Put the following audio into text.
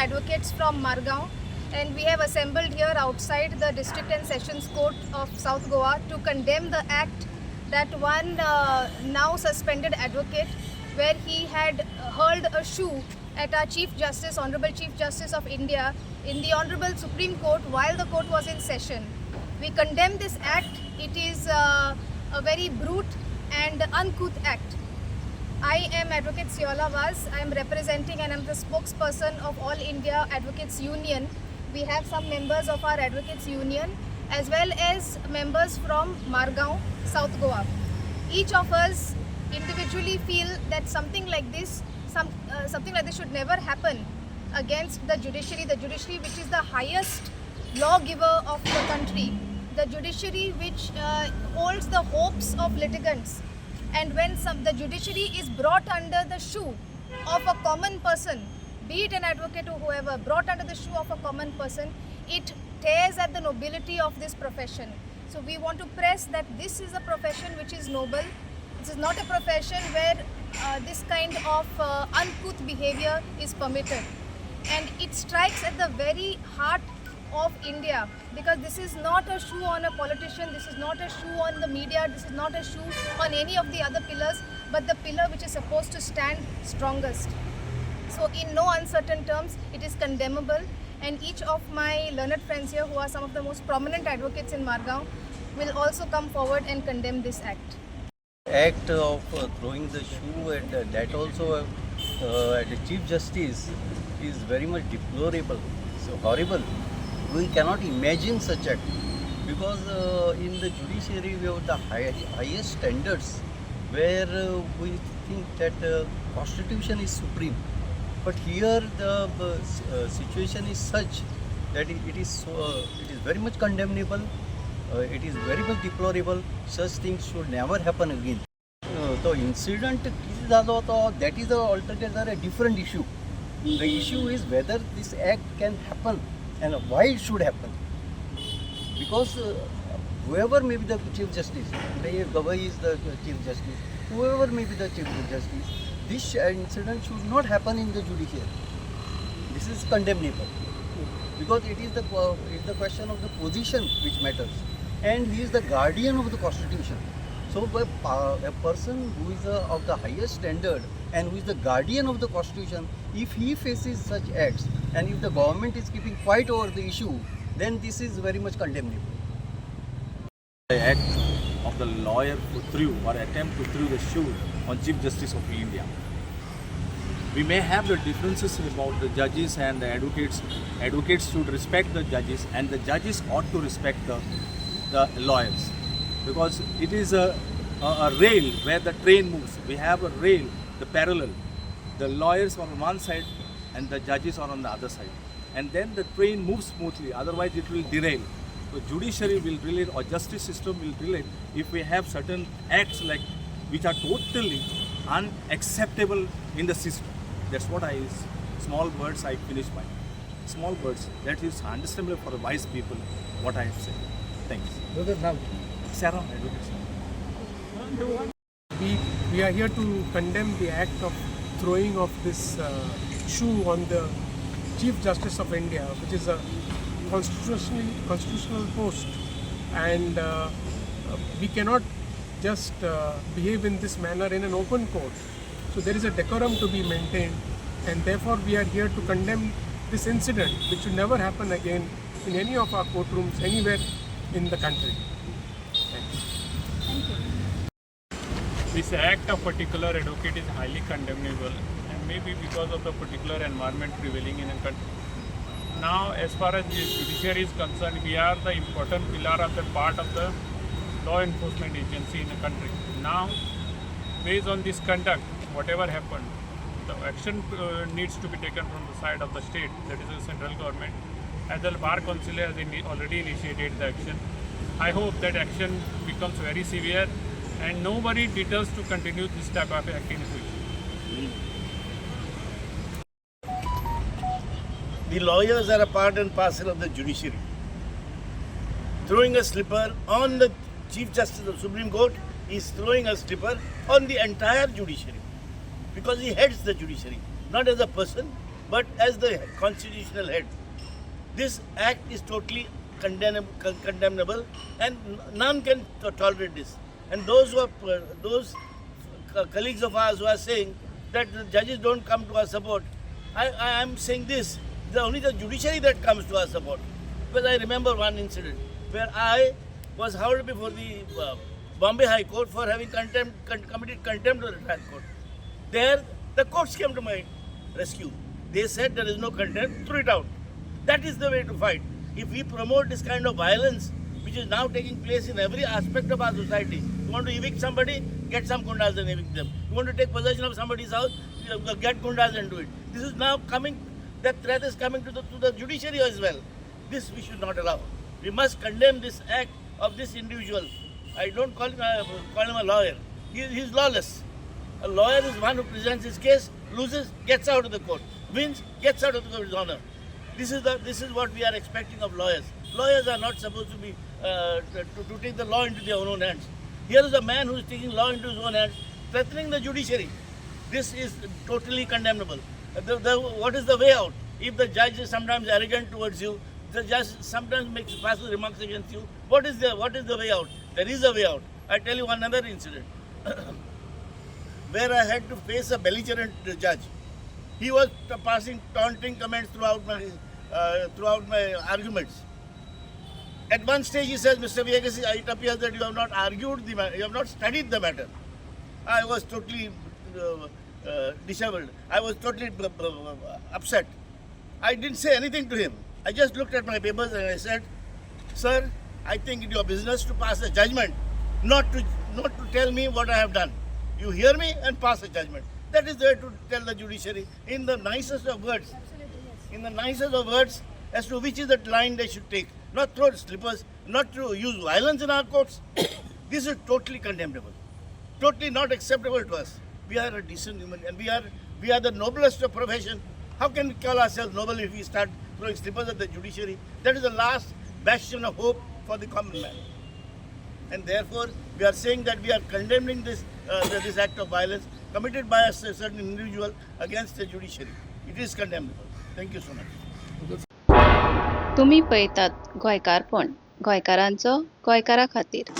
advocates from Margao, and we have assembled here outside the District and Sessions Court of South Goa to condemn the act that one now suspended advocate, where he had hurled a shoe at our Chief Justice, Honorable Chief Justice of India, in the Honorable Supreme Court while the court was in session. We condemn this act. It is a very brute and uncouth act. I am Advocate Siola Vaz. I am representing and I am the spokesperson of All India Advocates Union. We have some members of our Advocates Union as well as members from Margao, South Goa. Each of us individually feel that something like this should never happen against the judiciary which is the highest lawgiver of the country, the judiciary which holds the hopes of litigants. And when the judiciary is brought under the shoe of a common person, be it an advocate or whoever, brought under the shoe of a common person, it tears at the nobility of this profession. So we want to press that this is a profession which is noble. This is not a profession where this kind of uncouth behavior is permitted. And it strikes at the very heart of India, because this is not a shoe on a politician, this is not a shoe on the media, this is not a shoe on any of the other pillars, but the pillar which is supposed to stand strongest. So in no uncertain terms, it is condemnable, and each of my learned friends here, who are some of the most prominent advocates in Margao, will also come forward and condemn this act. Act of throwing the shoe at that also at the Chief Justice is very much deplorable. So horrible. We cannot imagine such act, because in the judiciary we have the highest standards, where we think that constitution is supreme. But here the situation is such that it is very much condemnable. It is very much deplorable. Such things should never happen again. The incident that is altogether a different issue. The issue is whether this act can happen and why it should happen. Because whoever may be the Chief Justice, maybe Gavai is the Chief Justice, whoever may be the Chief Justice, this incident should not happen in the judiciary. This is condemnable, because it is the question of the position which matters, and he is the guardian of the constitution. So a person who is of the highest standard and who is the guardian of the constitution, if he faces such acts and if the government is keeping quiet over the issue, then this is very much condemnable. The act of the lawyer who threw or attempt to throw the shoe on Chief Justice of India. We may have the differences about the judges and the advocates. Advocates should respect the judges, and the judges ought to respect the lawyers, because it is a rail where the train moves. We have a rail, the parallel. The lawyers are on one side and the judges are on the other side. And then the train moves smoothly, otherwise it will derail. So judiciary will relate, or justice system will relate, if we have certain acts like which are totally unacceptable in the system. That's what small words I finish by. Small words, that is understandable for the wise people, what I have said. Thanks. Sarah, We are here to condemn the act of throwing of this shoe on the Chief Justice of India, which is a constitutional post, and we cannot just behave in this manner in an open court. So there is a decorum to be maintained, and therefore we are here to condemn this incident, which should never happen again in any of our courtrooms anywhere in the country. Thank you. This act of particular advocate is highly condemnable, and maybe because of the particular environment prevailing in a country. Now, as far as the judiciary is concerned, we are the important pillar of the part of the law enforcement agency in the country. Now, based on this conduct, whatever happened, the action needs to be taken from the side of the state, that is the central government, as the Bar Council has already initiated the action. I hope that action becomes very severe and nobody deters to continue this type of act in the future. The lawyers are a part and parcel of the judiciary. Throwing a slipper on the Chief Justice of the Supreme Court is throwing a slipper on the entire judiciary, because he heads the judiciary, not as a person, but as the constitutional head. This act is totally condemnable, and none can tolerate this. And those colleagues of ours who are saying that the judges don't come to our support, I am saying this: only the judiciary that comes to our support. Because I remember one incident where I was held before the Bombay High Court for having committed contempt of the trial court. There, the courts came to my rescue. They said there is no contempt, throw it out. That is the way to fight. If we promote this kind of violence, which is now taking place in every aspect of our society, you want to evict somebody, get some gundas and evict them. You want to take possession of somebody's house, get gundas and do it. This is now coming, that threat is coming to the judiciary as well. This we should not allow. We must condemn this act of this individual. I don't call him a lawyer. He is lawless. A lawyer is one who presents his case, loses, gets out of the court, wins, gets out of the court's honor. This is what we are expecting of lawyers. Lawyers are not supposed to be to take the law into their own hands. Here is a man who is taking law into his own hands, threatening the judiciary. This is totally condemnable. What is the way out? If the judge is sometimes arrogant towards you, the judge sometimes makes passive remarks against you, what is the way out? There is a way out. I tell you another incident where I had to face a belligerent judge. He was passing taunting comments throughout my arguments. At one stage he says, Mr. Viegas, it appears that you have not argued the matter, you have not studied the matter. I was totally disheveled. I was totally upset. I didn't say anything to him. I just looked at my papers and I said, sir, I think it's your business to pass a judgment, not to tell me what I have done. You hear me and pass a judgment. That is the way to tell the judiciary in the nicest of words. In the nicest of words as to which is the line they should take. Not throw slippers, not to use violence in our courts. This is totally condemnable. Totally not acceptable to us. We are a decent human and we are the noblest of profession. How can we call ourselves noble if we start throwing slippers at the judiciary? That is the last bastion of hope for the common man. And therefore, we are saying that we are condemning this act of violence committed by a certain individual against the judiciary. It is condemnable. Thank you so much. तुम्ही पळयतात गोंयकारपण, गोंयकारांचो गोंयकारा खातीर.